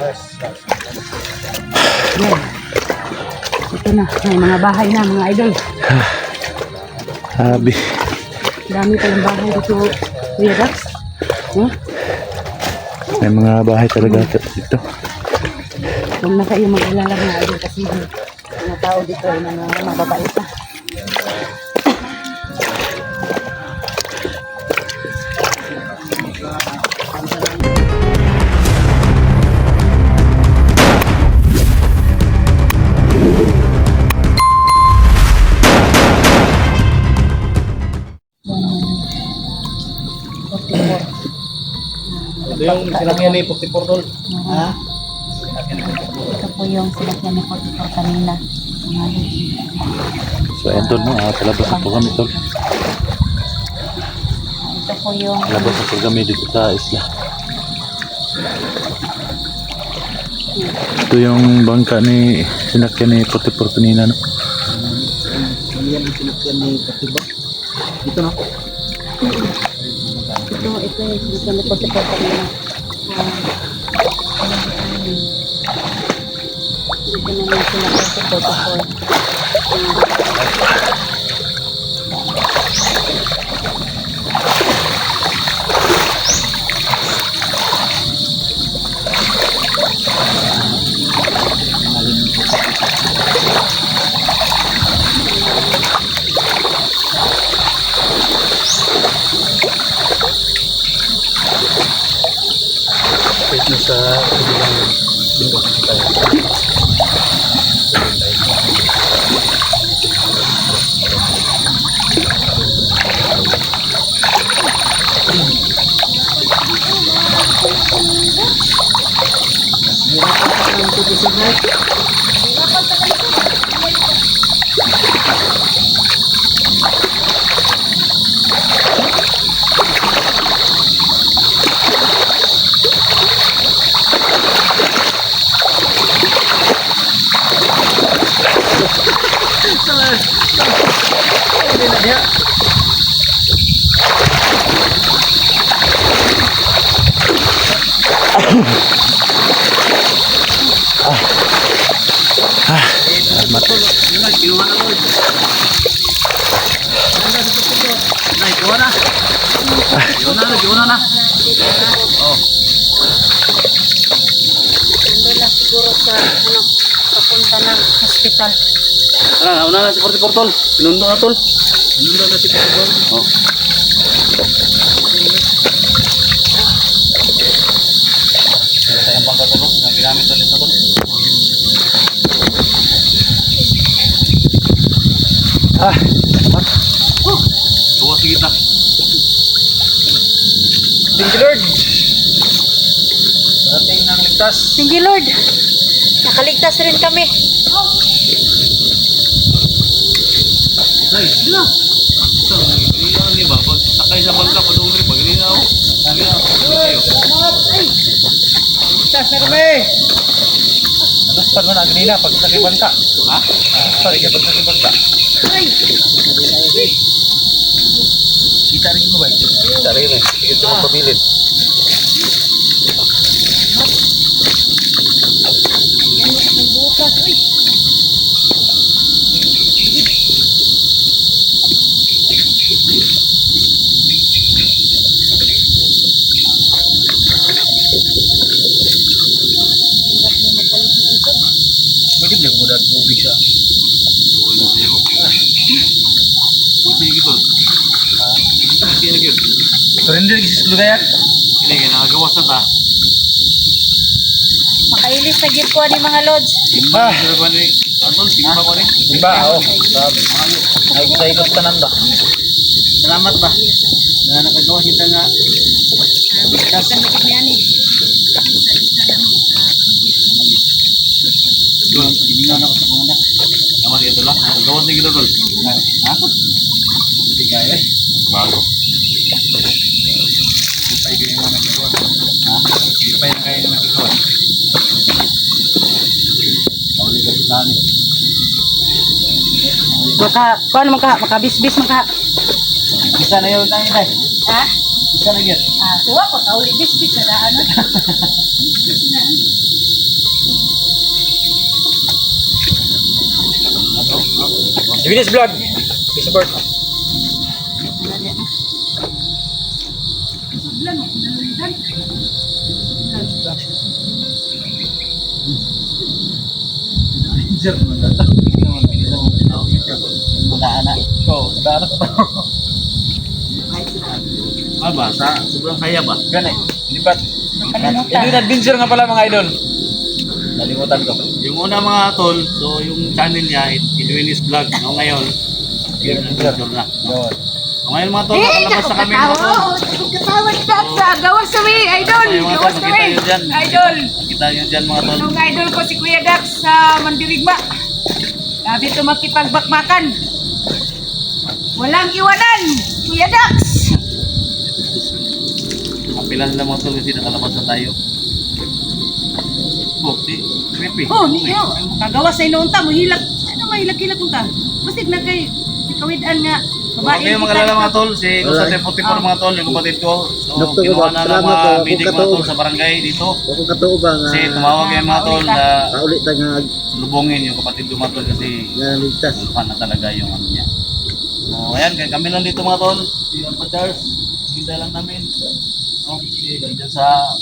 Yan. Ito na, may mga bahay na mga idol. Sabi. Dami palang bahay dito, Kuya Dax. May mga bahay talaga dito. Huwag na kayo mag-alala mga idol kasi mga tao dito ay mga mababait na. Ito yung sinakyan ni 44 tol. Ha? Ito po yung sinakyan ni 44 kanina. So ayun tol, palabas na po kami tol. Ito po yung Palabas na po kami dito sa isla. Ito yung bangka ni sinakyan ni 44 kanina, no? Yan yung sinakyan ni 44. Dito no? ito yung sinakyan ni 44 kanina. Ito naman sinakyan si 44. Ito sa kabilang bundok tayo. Nandun siguro sa papunta ng hospital. Una na si 44 tol. Pinundo na tol. Pinundo na si 44. Oh. Ang bangka tol, na ginamit tol sa tol. Salamat. Tuwa sige ta. Thank you Lord. Dating nang ligtas. Thank you Lord. Nakaligtas rin kami. Ay, sila. So, hindi ba? Pag sakay sa bangka, padungri, pag hindi na ako. Sabi na, kayo. Ligtas na kami! Alas pa naman, kanina, pag sakay bangka. Ha? Sorry, pag sakay bangka. Kita rin mo ba? Kita rin eh. Sige ito magpabilin. May bukas. Uy! Bakit hindi ako muna tubig siya? Tuloy na sa'yo. Sige ito. Sige na yun. Surrender kasi sa kaya? Hindi ka nakagawas na ta. Makailis na gip ko ni mga lods. Simba. Simba ni. Anton, simba ko ni. Simba, oo. Ay, kita ikot tanan ba? Salamat ba? Na nakagawa kita nga. Bigkas ang likit niya ni. Doon, gimingan ako sa mga anak. Naman ito lang. Gawas na kita tol. Ha? Hindi kaya eh. Bago. Hindi pa yung mga nagagawa. Ha? Hindi pa yung kaya nagagawa. Kaulit ka sa tani. Makabisbis maka. Isa na yun tayo tayo. Ha? Isa na yun. Tuwa ko, kauli bisbis na daan. Divinis Vlog. I-support. Ah, basa. Sobrang kaya ba? Gani. Lipat. Edwin Adventure nga pala mga idol. Nalimutan ko. Yung una mga tol, so yung channel niya, Edwin's Vlog. No, ngayon, Edwin Adventure na. No. So, ngayon mga tol, nakalabas sa kami mga tol. Katawad ka sa gawas kami, idol. Ngayon mga tol, Gawas makita kami. nyo dyan. Idol. Makita nyo dyan mga tol. Anong idol ko si Kuya Dax sa Mandirigma. Sabi ito makipagbakbakan. Walang iwanan, Kuya Dax. Kapilan sila mga tol kasi nakalabas na tayo. Oh, creepy. Oh, niyo. Kagawas sa inuunta mo hilak. Ano mahilak-hilak unta? Basta na kay kawidan nga. Okay, mga kalala mga tol, si Gusto Deputy mga tol, yung kapatid ko. So, kinuha na ng mga meeting mga tol sa barangay dito. Kung katoo ba nga Kasi tumawag yung mga tol na kaulit ta nga lubungin yung kapatid ko mga tol kasi ligtas. luhan na talaga yung ano niya. So, ayan, kami lang dito mga tol. Si Alpha Charles, hinda lang namin. No, kasi ganyan sa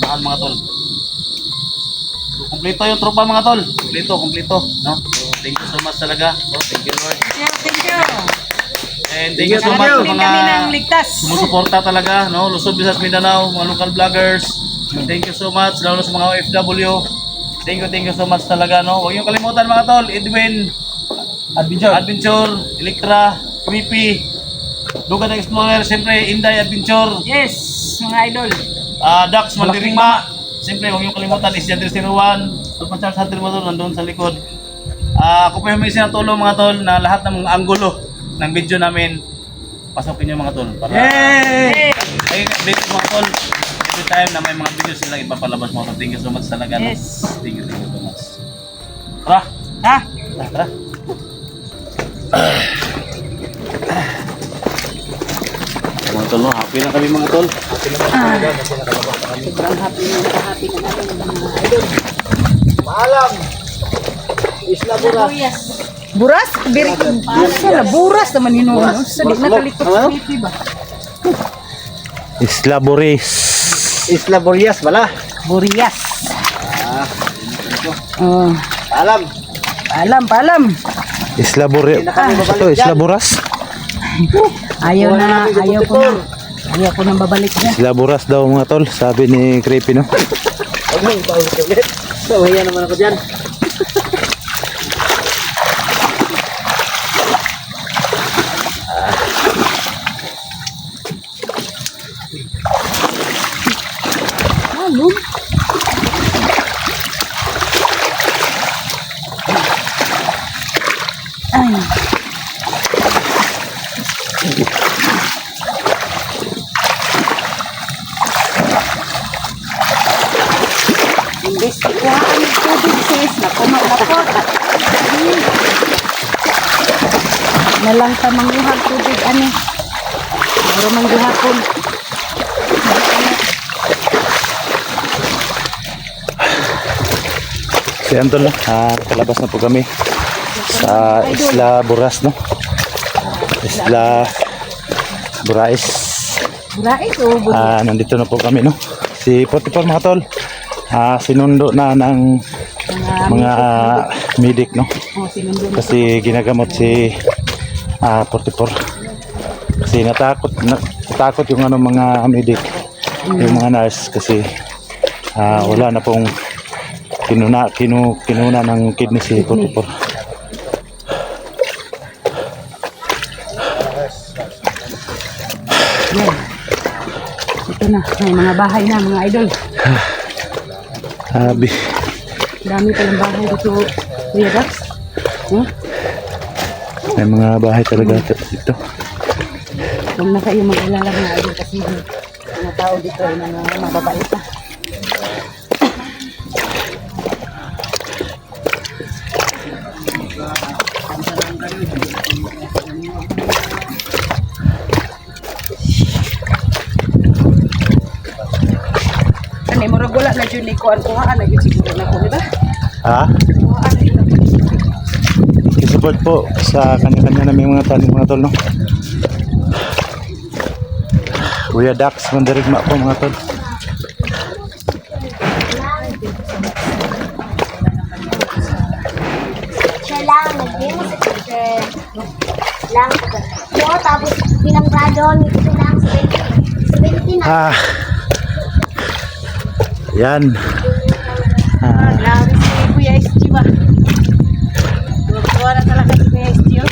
mahal mga tol. So, kumpleto yung tropa mga tol. Kumpleto. No? So, thank you so much talaga. So, thank you Lord. Thank you. And thank you so much sa Kami ng mga ligtas. sumusuporta talaga, no? Luzon, Visayas, Mindanao, mga local vloggers. Thank you so much, lalo sa mga OFW. Thank you so much talaga, no? Huwag niyo kalimutan mga tol, Edwin Adventure, Electra, Creepy, Dugan Explorer, siyempre Inday Adventure, Yes, mga idol. Dax Mandirigma. Siyempre, huwag niyo kalimutan, Isidro Sinuwan, Alpha Charles Hunter mo nandun sa likod. Ako po yung may sinatulong mga tol na lahat ng mga anggulo ng video namin, pasokin niyo mga tol. Para ay update mga tol. Every time na may mga video silang ipapalabas mo. Thank you so much talaga. No? Yes. Thank you so much. Tara! Ha? Tara! Mga tol, no? Happy na kami mga tol. Happy na kami talaga kasi nakalabas na kami. Sobrang happy na namin mga idol. Maalam. Isla Buras. Buras? Sala, buras naman hinuno. Sadik na kalikot sa pipi ba? Isla Boris. Isla Borias bala. Burias. Oh, Alam. Isla Boris. Ito, Isla Boras. ayaw ko nang babalik na. Isla Boras daw mga tol, sabi ni Creepy, no? Huwag mo paulit-ulit. So, hiya naman ako dyan. Ano? Ay. Imbes ikuhaan ng tubig sis na kumalapot. Nalang ta manguhag tubig ani. Pero manggihapon. Si Anton, no? Kalabas na po kami sa Isla Boras, no? Isla Borais. Burais o burais? Nandito na po kami, no? Si 44 mga tol, sinundo na ng mga medic, no? Oh, sinundo na. Kasi ginagamot si 44. Kasi natakot yung mga medic, yung mga nurse kasi wala na pong kinuna ng kidney si 44. Yan. Ito na, may mga bahay na mga idol. Sabi, Dami palang bahay dito, Kuya Dax. may mga bahay talaga dito. Huwag na kayo mag-alala mga idol kasi mga tao dito ay mga mababait na. ani murag wala na jud ni kuan kuhaan na gyud siguro na ko, di ba? Ha? Kuhaan na gyud. I-support po sa kanya-kanya namin mga tanim mga tol, no? Kuya Dax, mandirigma po mga tol. Siya lang, nag-game sa teacher. Lang, yo, tapos pinanggrado, nito lang, 17 na. Ah. Yan. Grabe si Kuya SG ba? Tuwa na talaga si Kuya SG. Oh.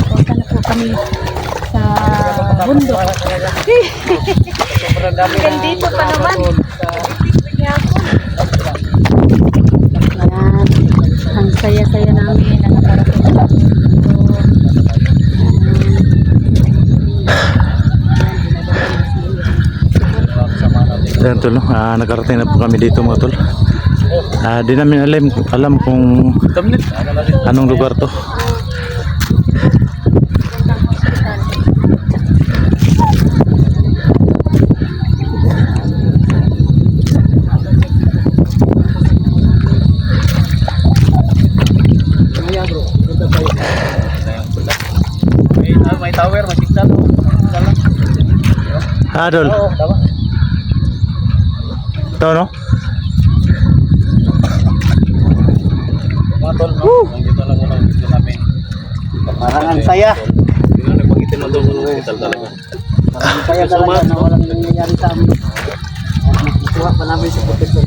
Punta na po kami sa bundok. Gandito pa naman. Ayan. Ang saya-saya namin na nakarating sa bundok. Yan tol, no? Nakarating na po kami dito mga tol. Di namin alam kung anong lugar to. May tower, may signal. Adol. Ito, no? Mga tol, no? Dito lang muna ang video namin. Parang ang saya. Hindi na nagpagitin mo doon sa hospital talaga. Parang ang saya talaga na walang nangyayari sa amin. At nakukuha pa namin sa protection.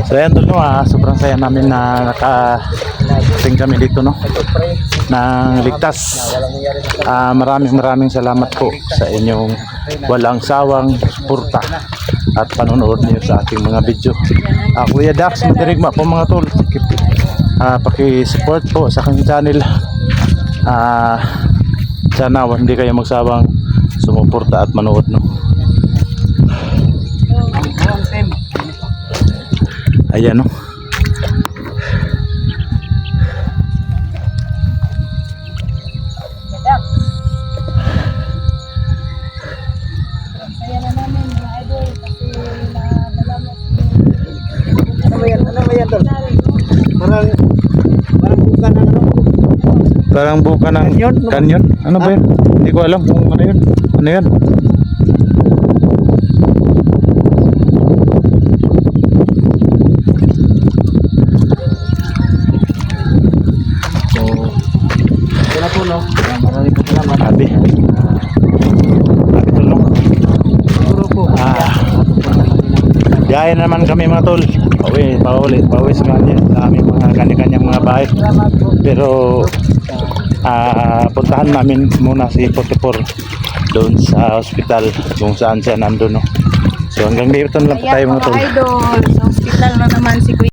So yan tol, no? Sobrang saya namin na nakarating kami dito, no? Nang ligtas. Maraming salamat po sa inyong walang sawang suporta at panonood niyo sa ating mga video. Kuya Dax, madirigma po mga tol. Paki-support po sa kanyang channel. Sana hindi kayo magsawang sumuporta at manood, no? Ayan, no? Ano ba yan tol? Parang buka na ano? Parang buka ng kanyon. Ano ba yun? Hindi ko alam kung ano yun. Ano yun? Ito na po no? Maraming po salamat. Sabi. Sabi tol, no? Siguro po. Biyahe naman kami mga tol. Pauwi sa aming mga kanya-kanyang mga bahay. Pero puntahan namin muna si Potipor doon sa hospital kung saan siya nandun, no? So hanggang dito lang po tayo mga tol. Idol, sa hospital na naman si Kuya.